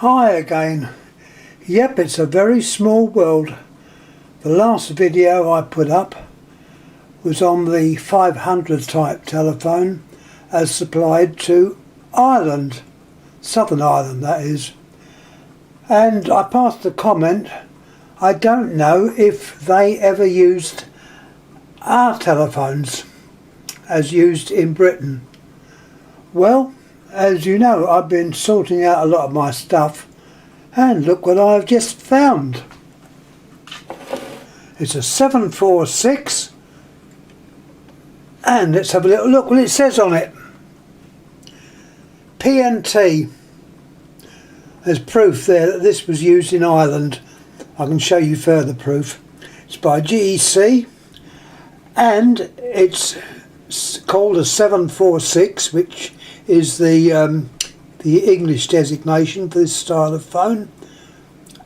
Hi again. Yep, it's a very small world. The last video I put up was on the 500 type telephone as supplied to Ireland, Southern Ireland that is. And I passed the comment, I don't know if they ever used our telephones as used in Britain. Well, as you know, I've been sorting out a lot of my stuff, and look what I've just found. It's a 746, and let's have a little look what it says on it. PNT. There's proof there that this was used in Ireland. I can show you further proof. It's by GEC, and it's called a 746, which is the English designation for this style of phone.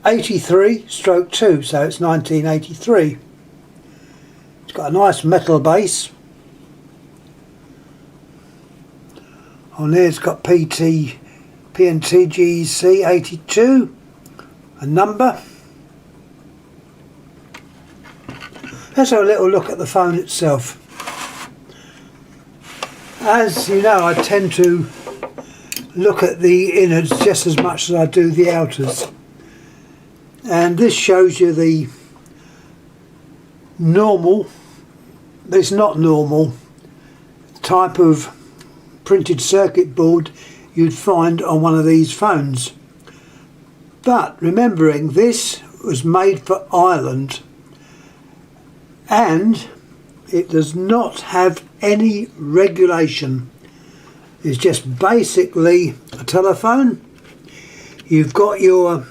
83/2, so it's 1983. It's got a nice metal base. On there it's got PNT GEC 82, a number. Let's have a little look at the phone itself. As you know, I tend to look at the innards just as much as I do the outers, and this shows you the normal, but it's not normal, type of printed circuit board you'd find on one of these phones. But remembering this was made for Ireland, and it does not have any regulation. It's just basically a telephone. You've got your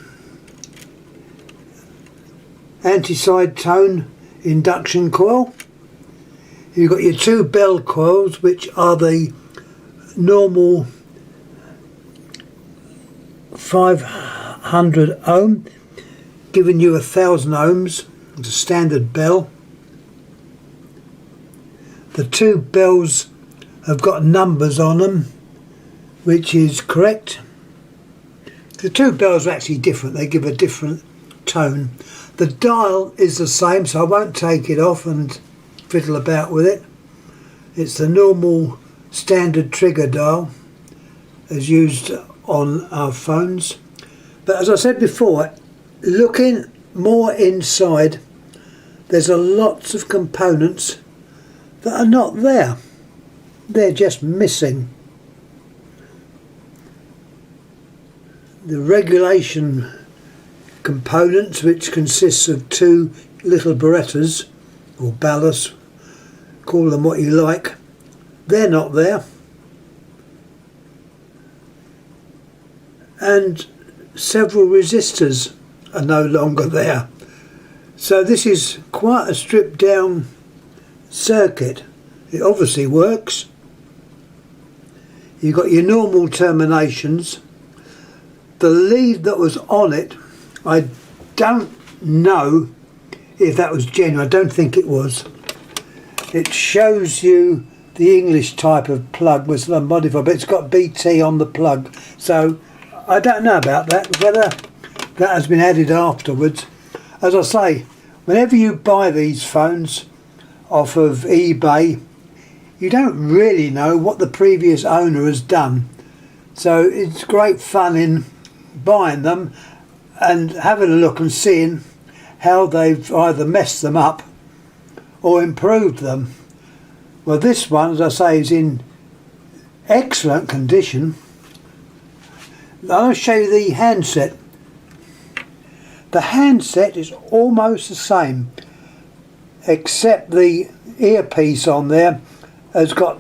anti-side tone induction coil. You've got your two bell coils, which are the normal 500 ohm, giving you 1000 ohms. It's a standard bell. The two bells have got numbers on them, which is correct. The two bells are actually different, they give a different tone. The dial is the same, so I won't take it off and fiddle about with it. It's the normal standard trigger dial as used on our phones. But as I said before, looking more inside, there's a lots of components that are not there. They're just missing. The regulation components, which consists of two little Berettas or ballasts, call them what you like, they're not there. And several resistors are no longer there. So this is quite a stripped down circuit. It obviously works. You've got your normal terminations. The lead that was on it, I don't know if that was genuine. I don't think it was. It shows you the English type of plug was modified, but it's got BT on the plug, so I don't know about that, whether that has been added afterwards. As I say, whenever you buy these phones off of eBay, you don't really know what the previous owner has done, so it's great fun in buying them and having a look and seeing how they've either messed them up or improved them. Well, this one, as I say, is in excellent condition. I'll show you the handset. The handset is almost the same, except the earpiece on there has got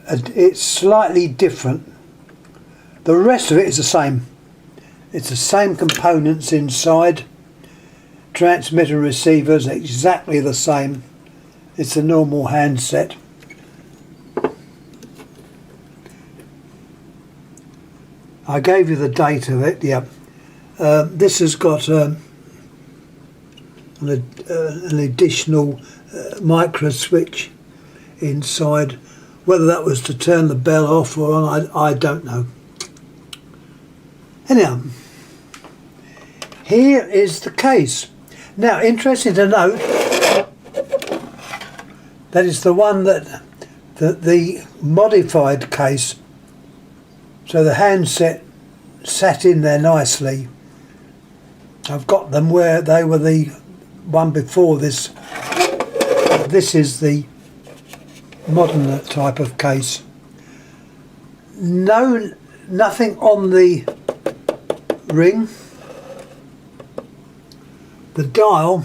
it's slightly different. The rest of it is the same. It's the same components inside. Transmitter and receivers exactly the same. It's a normal handset. I gave you the date of it. Yep. This has got an additional micro switch inside. Whether that was to turn the bell off or on, I don't know. Anyhow, here is the case. Now, interesting to note, that is the one that the modified case. So the handset sat in there nicely. I've got them where they were the one before this. This is the modern type of case. Nothing on the ring. The dial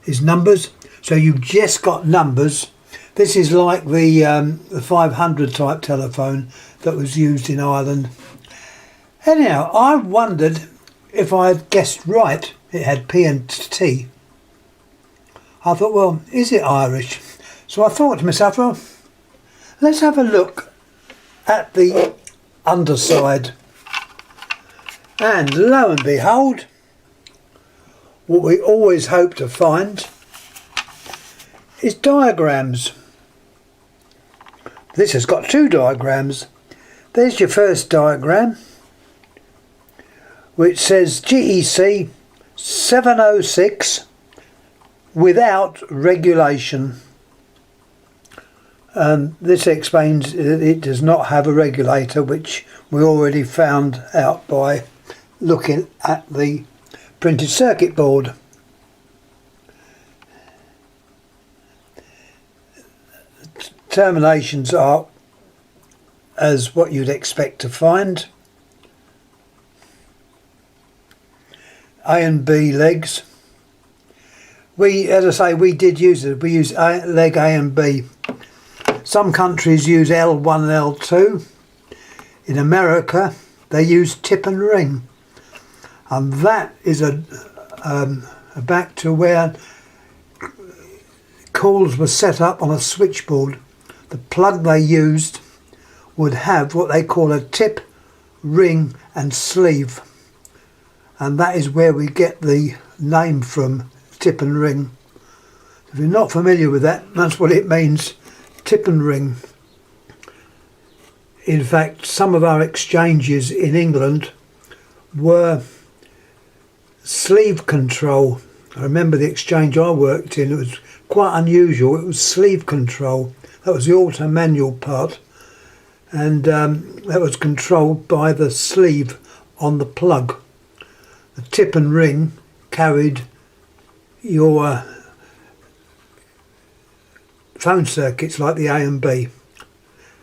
is numbers, so you've just got numbers. This is like the 500 type telephone that was used in Ireland. Anyhow, I wondered if I had guessed right. It had P and T. I thought, well, is it Irish? So I thought to myself, well, let's have a look at the underside. And lo and behold, what we always hope to find is diagrams. This has got two diagrams. There's your first diagram, which says GEC 706 without regulation. This explains that it does not have a regulator, which we already found out by looking at the printed circuit board. Terminations are as what you'd expect to find. A and B legs. As I say, we did use it. We use leg A and B. Some countries use L1 and L2. In America, they use tip and ring. And that is a back to where calls were set up on a switchboard. The plug they used would have what they call a tip, ring and sleeve. And that is where we get the name from, tip and ring. If you're not familiar with that, that's what it means, tip and ring. In fact, some of our exchanges in England were sleeve control. I remember the exchange I worked in, it was quite unusual. It was sleeve control. That was the auto manual part, and that was controlled by the sleeve on the plug. The tip and ring carried your phone circuits like the A and B.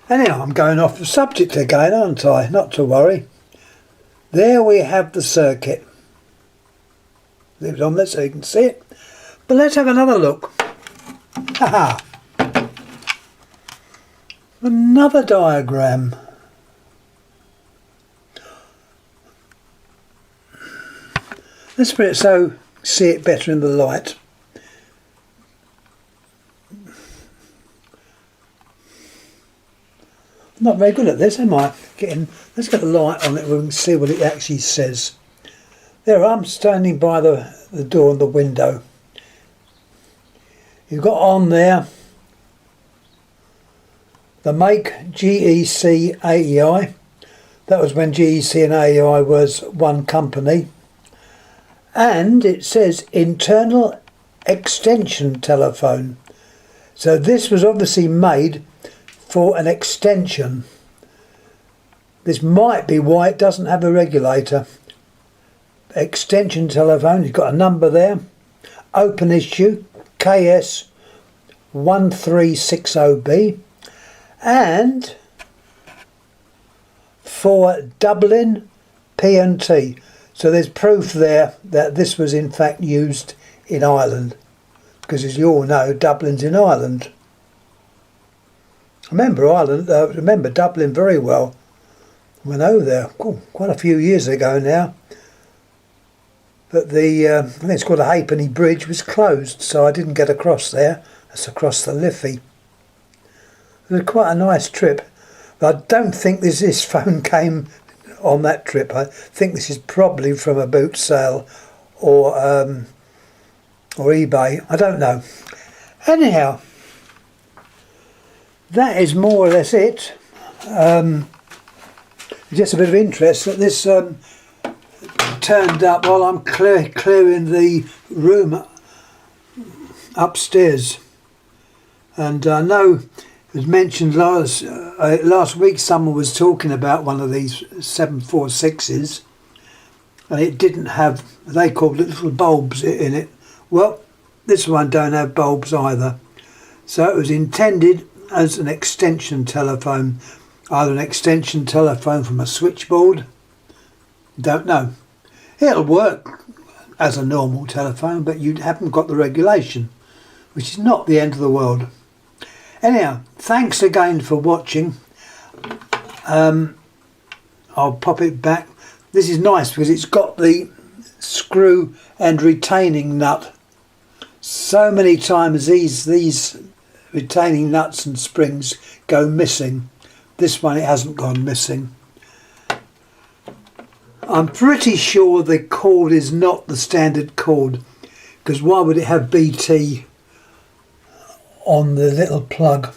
Anyhow, I'm going off the subject again, aren't I? Not to worry. There we have the circuit. Leave it on there so you can see it. But let's have another look. Haha. Another diagram. Let's put it so see it better in the light. Not very good at this, am I? Let's get the light on it so we can see what it actually says. There, I'm standing by the door and the window. You've got on there the make GEC AEI. That was when GEC and AEI was one company. And it says internal extension telephone. So this was obviously made for an extension. This might be why it doesn't have a regulator. Extension telephone, you've got a number there. Open issue KS 1360B. And for Dublin P&T. So there's proof there that this was in fact used in Ireland, because as you all know, Dublin's in Ireland. I remember Dublin very well. I went over there quite a few years ago now. But I think it's called the Halfpenny Bridge, was closed, so I didn't get across there. That's across the Liffey. It was quite a nice trip. But I don't think this phone came on that trip. I think this is probably from a boot sale or eBay. I don't know. Anyhow, that is more or less it. Just a bit of interest that this turned up while I'm clearing the room upstairs. And I know it was mentioned last week someone was talking about one of these 746s, and it didn't have, they called it little bulbs in it. Well, this one don't have bulbs either. So it was intended as an extension telephone, either an extension telephone from a switchboard, don't know. It'll work as a normal telephone, but you haven't got the regulation, which is not the end of the world. Anyhow, thanks again for watching. I'll pop it back. This is nice because it's got the screw and retaining nut. So many times these retaining nuts and springs go missing. This one, it hasn't gone missing. I'm pretty sure the cord is not the standard cord, because why would it have BT on the little plug?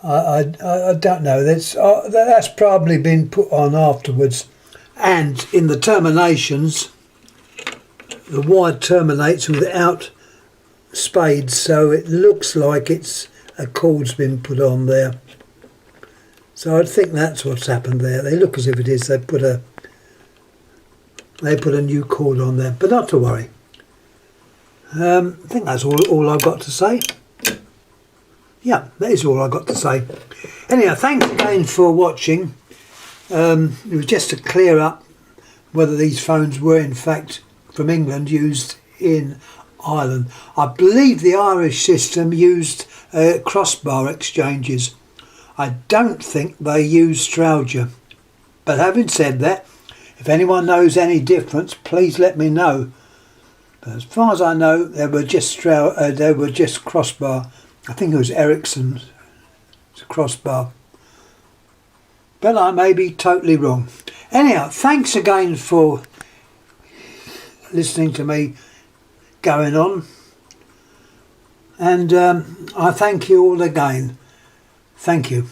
I don't know. That's probably been put on afterwards. And in the terminations, the wire terminates without spades, so it looks like a cord's been put on there. So I think that's what's happened there. They look as if it is. They put a new cord on there, but not to worry. I think that's all I've got to say. Yeah, that is all I've got to say. Anyhow, thanks again for watching. It was just to clear up whether these phones were in fact from England, used in Ireland. I believe the Irish system used crossbar exchanges. I don't think they use Strowger. But having said that, if anyone knows any difference, please let me know. But as far as I know, they were just crossbar. I think it was Ericsson's crossbar. But I may be totally wrong. Anyhow, thanks again for listening to me going on. And I thank you all again. Thank you.